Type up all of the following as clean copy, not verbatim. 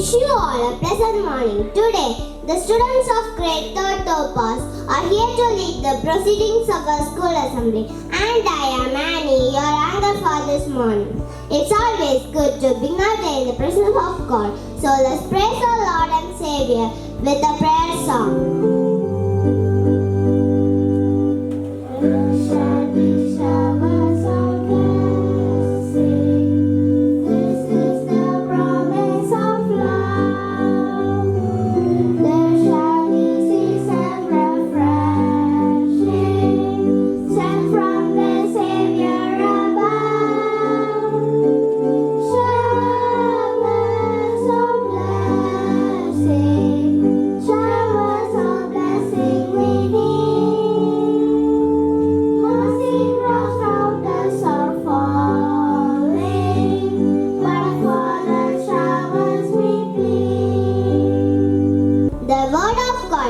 Wish you all a pleasant morning. Today, the students of Grade III Topaz are here to lead the proceedings of our school assembly. And I am Annie, your anchor for this morning. It's always good to begin our day in the presence of God. So let's praise our Lord and Savior with a prayer song.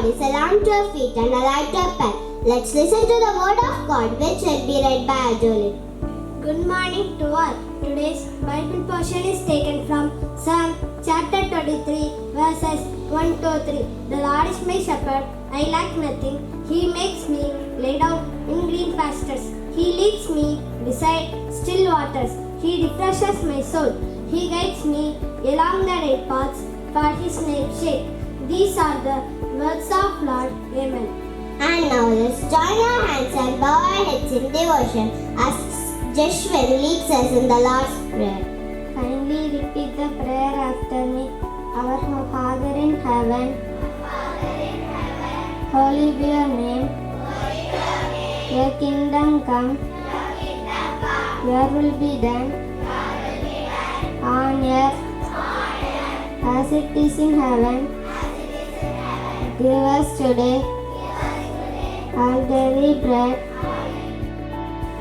Is a lamp to our feet and a light to our path. Let's listen to the word of God, which will be read by Ajoli. Good morning to all. Today's Bible portion is taken from Psalm chapter 23, verses 1 to 3. The Lord is my shepherd, I lack nothing. He makes me lie down in green pastures. He leads me beside still waters. He refreshes my soul. He guides me along the right paths for His name's sake. These are the words of Lord. Amen. And now let's join our hands and bow our heads in devotion as Jeshwin leads us in the Lord's Prayer. Kindly repeat the prayer after me. Our Father in heaven, holy be your name. Your kingdom come. Your will be done on earth as it is in heaven. Give us today our daily bread.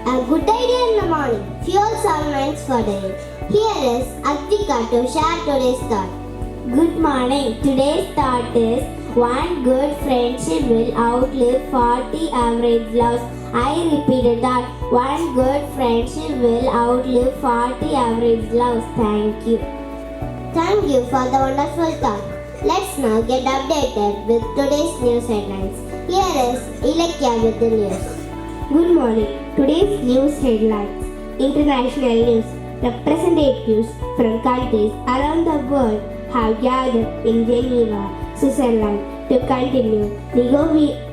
A good idea in the morning fuels our minds for the day. Here is Atika to share today's thought. Good morning. Today's thought is one good friendship will outlive 40 average loves. I repeated that. One good friendship will outlive 40 average loves. Thank you. Thank you for the wonderful thought. Let's now get updated with today's news headlines. Here is Ilakya with the news. Good morning. Today's news headlines. International news. Representatives from countries around the world have gathered in Geneva, Switzerland to continue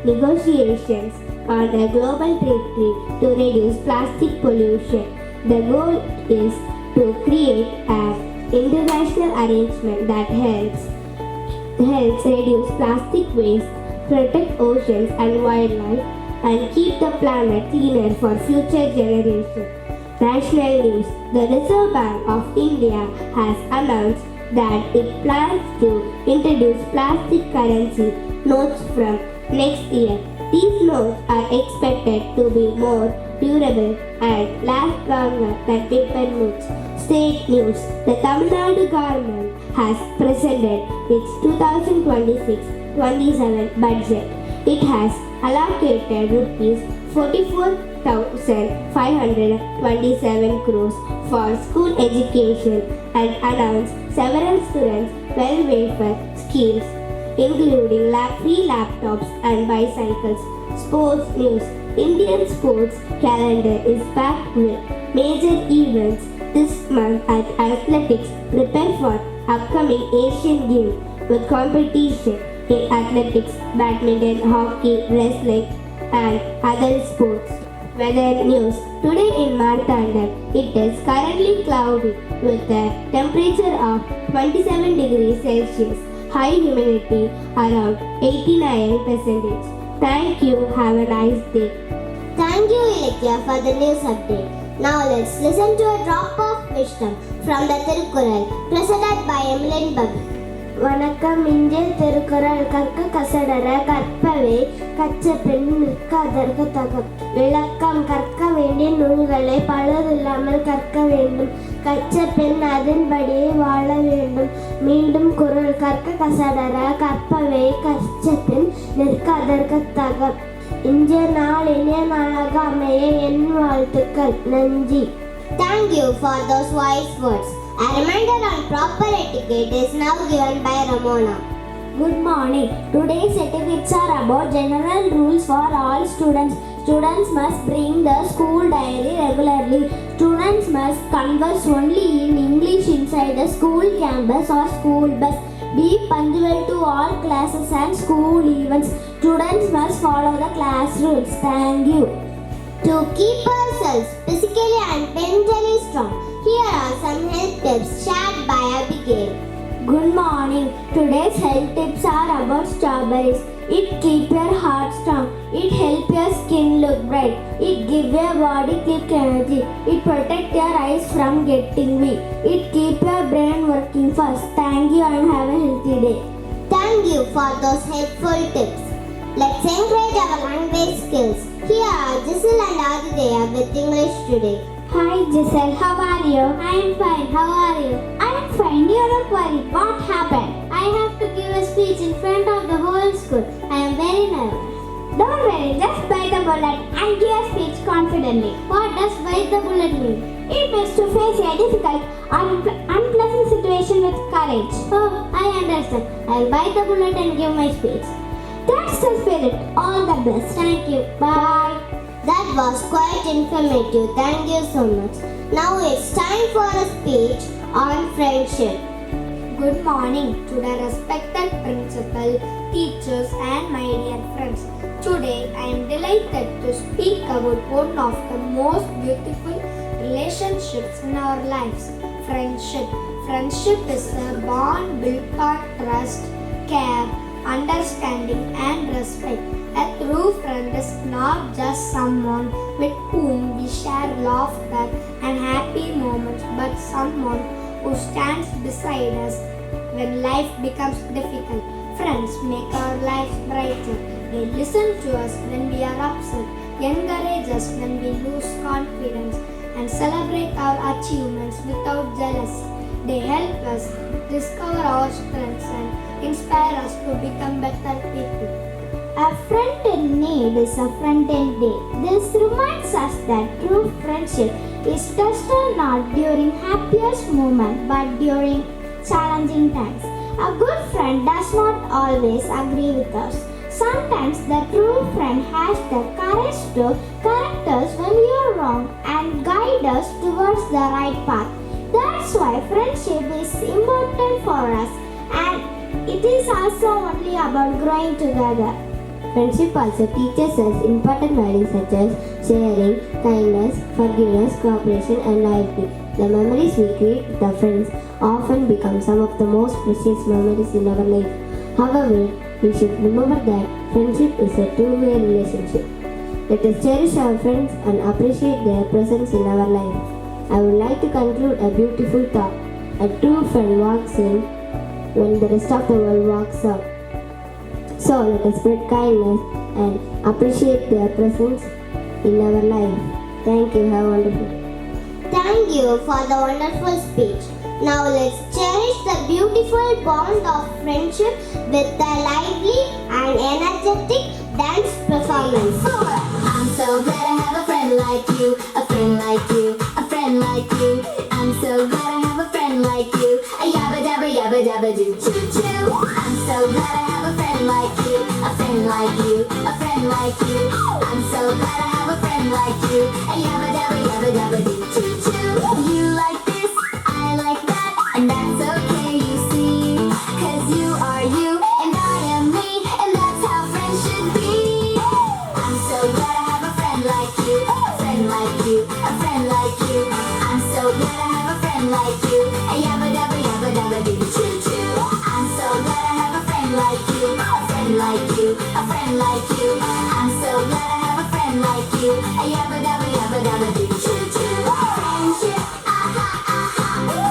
negotiations on a global treaty to reduce plastic pollution. The goal is to create an international arrangement that helps reduce plastic waste, protect oceans and wildlife, and keep the planet cleaner for future generations. National news. The Reserve Bank of India has announced that it plans to introduce plastic currency notes from next year. These notes are expected to be more durable and last longer than paper notes. State news. The Tamil Nadu government has presented its 2026-27 budget. It has allocated rupees 44,527 crores for school education and announced several students' welfare schemes, including free laptops and bicycles. Sports news. Indian sports calendar is packed with major events this month as athletics prepare for upcoming Asian Games with competition in athletics, badminton, hockey, wrestling, and other sports. Weather news. Today in Marthandam, it is currently cloudy with a temperature of 27 degrees Celsius. High humidity around 89%. Thank you. Have a nice day. Thank you, Ilakya, for the news update. Now let's listen to a drop of wisdom from the Kural, presented by Emily Babu. வணக்கம். இங்கே திருக்குறள். கற்க கசடர கற்பவை கற்ற பெண் நிற்க அதற்கு தகும். விளக்கம். கற்க வேண்டிய நூல்களை பழுதில்லாமல் கற்க வேண்டும். கற்ற பெண் அதன்படியே வாழ வேண்டும். மீண்டும் குறள். கற்க கசடர கற்பவை கற்ற பெண் நிற்க அதற்கு தகும். இன்றைய நாள் இனிய நாளாக அமைய என் வாழ்த்துக்கள். நன்றி. Thank you for those wise words. A reminder on proper etiquette is now given by Ramona. Good morning. Today's etiquettes are about general rules for all students. Students must bring the school diary regularly. Students must converse only in English inside the school campus or school bus. Be punctual to all classes and school events. Students must follow the class rules. Thank you. To keep ourselves physically and mentally strong, here are some health tips shared by Abigail. Good morning. Today's health tips are about strawberries. It keep your heart strong. It help your skin look bright. It give your body quick energy. It protect your eyes from getting weak. It keep your brain working fast. Thank you and have a healthy day. Thank you for those helpful tips. Let's encourage our language skills. Here are Giselle and Aditya with English today. Hi Giselle, how are you? I am fine. How are you? I am fine. You don't worry. What happened? I have to give a speech in front of the whole school. I am very nervous. Don't worry. Just bite the bullet and give a speech confidently. What does bite the bullet mean? It means to face a difficult, unpleasant situation with courage. Oh, I understand. I'll bite the bullet and give my speech. That's the spirit. All the best. Thank you. Bye. That was quite informative. Thank you so much. Now it's time for a speech on friendship. Good morning to the respected principal, teachers and my dear friends. Today I am delighted to speak about one of the most beautiful relationships in our lives, friendship. Friendship is a bond built on trust, care, understanding and respect. A true friend is not just someone with whom we share laughter and happy moments, but someone who stands beside us when life becomes difficult. Friends make our lives brighter. They listen to us when we are upset, encourage us when we lose confidence, and celebrate our achievements without jealousy. They help us discover our strengths and inspire us to become better people. A friend in need is a friend indeed. This reminds us that true friendship is tested not during happiest moments but during challenging times. A good friend does not always agree with us. Sometimes the true friend has the courage to correct us when we are wrong and guide us towards the right path. That's why friendship is important for us, and it is also only about growing together. Friendship also teaches us important values such as sharing, kindness, forgiveness, cooperation, and loyalty. The memories we create with our friends often become some of the most precious memories in our life. However, we should remember that friendship is a two-way relationship. Let us cherish our friends and appreciate their presence in our life. I would like to conclude a beautiful thought. A true friend walks in when the rest of the world walks out. So let us spread kindness and appreciate their presence in our life. Thank you. Have a wonderful day. Thank you for the wonderful speech. Now let's cherish the beautiful bond of friendship with a lively and energetic dance performance. I'm so glad I have a friend like you, a friend like you, a friend like you. I'm so glad I have a friend like you, a yabba dabba yabba dabba do choo choo. I'm so glad I have a friend like you, a friend like you, a friend like you. I'm so glad I have a friend like you, a yabba dabba do choo choo. You like this, I like that, and that's okay, you see. 'Cause you are you, and I am me, and that's how friends should be. I'm so glad I have a friend like you, a friend like you, a friend like you. I'm so glad I have a friend like you, a yabba dabba do choo choo. I'm so glad I have a friend like you, a friend like you, a friend like you. I'm so glad I have a friend like you, a yabba dabba do choo choo. Friendship, aha aha,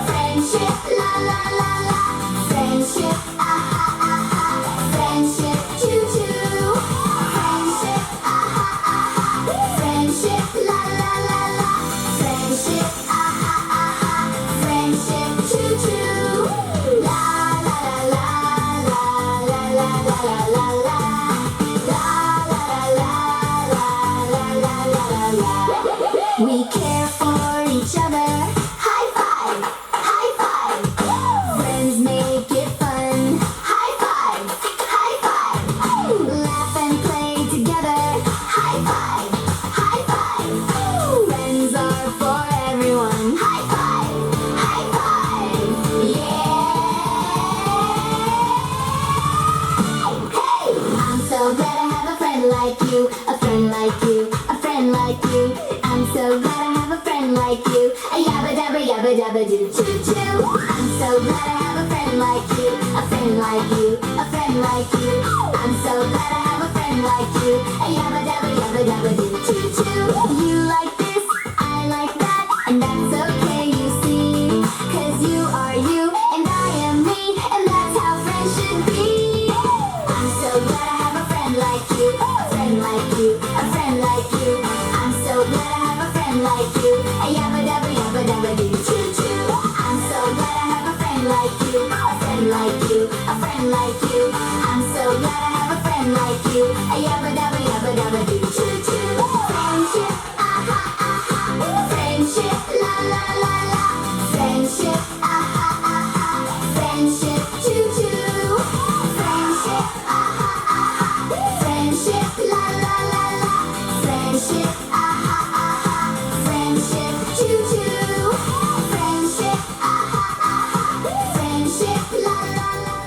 friendship, la la la la. Friendship, aha aha, friendship, choo choo. Friendship, aha aha, friendship, la la la la. Friendship, aha aha, friendship, choo choo. La la la la la la la la la la. La la la la la la la la la. We care for each other. High five, high five. like you, a friend like you, a friend like you. I'm so glad I have a friend like you. A yabba dabba yabba dabba doo choo choo. I'm so glad I have a friend like you, a friend like you, a friend like you. I'm so glad I have a friend like you. A yabba dabba doo choo choo. You like this, I like that, and that's okay, you see. 'Cause you are you and I am me, and that's how friends should be. I'm so glad I have a friend like you, a friend like you, a friend like you. I'm so glad I have a friend like you. A yabba dabba doo choo choo. I'm so glad I have a friend like you, a friend like you, a friend like you. I'm so glad I have a friend like you. A yabba dabba doo choo choo. Friendship, aha aha. Friendship, la la la la. Friendship, aha aha. Friendship, choo choo. Friendship, aha aha. Friendship, la la la la. Friendship, aha aha. Friendship, choo choo. Friendship, aha aha. Friendship, la la la.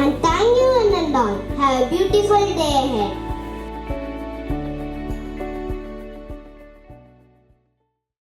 And thank you, one and all. Have a beautiful day ahead.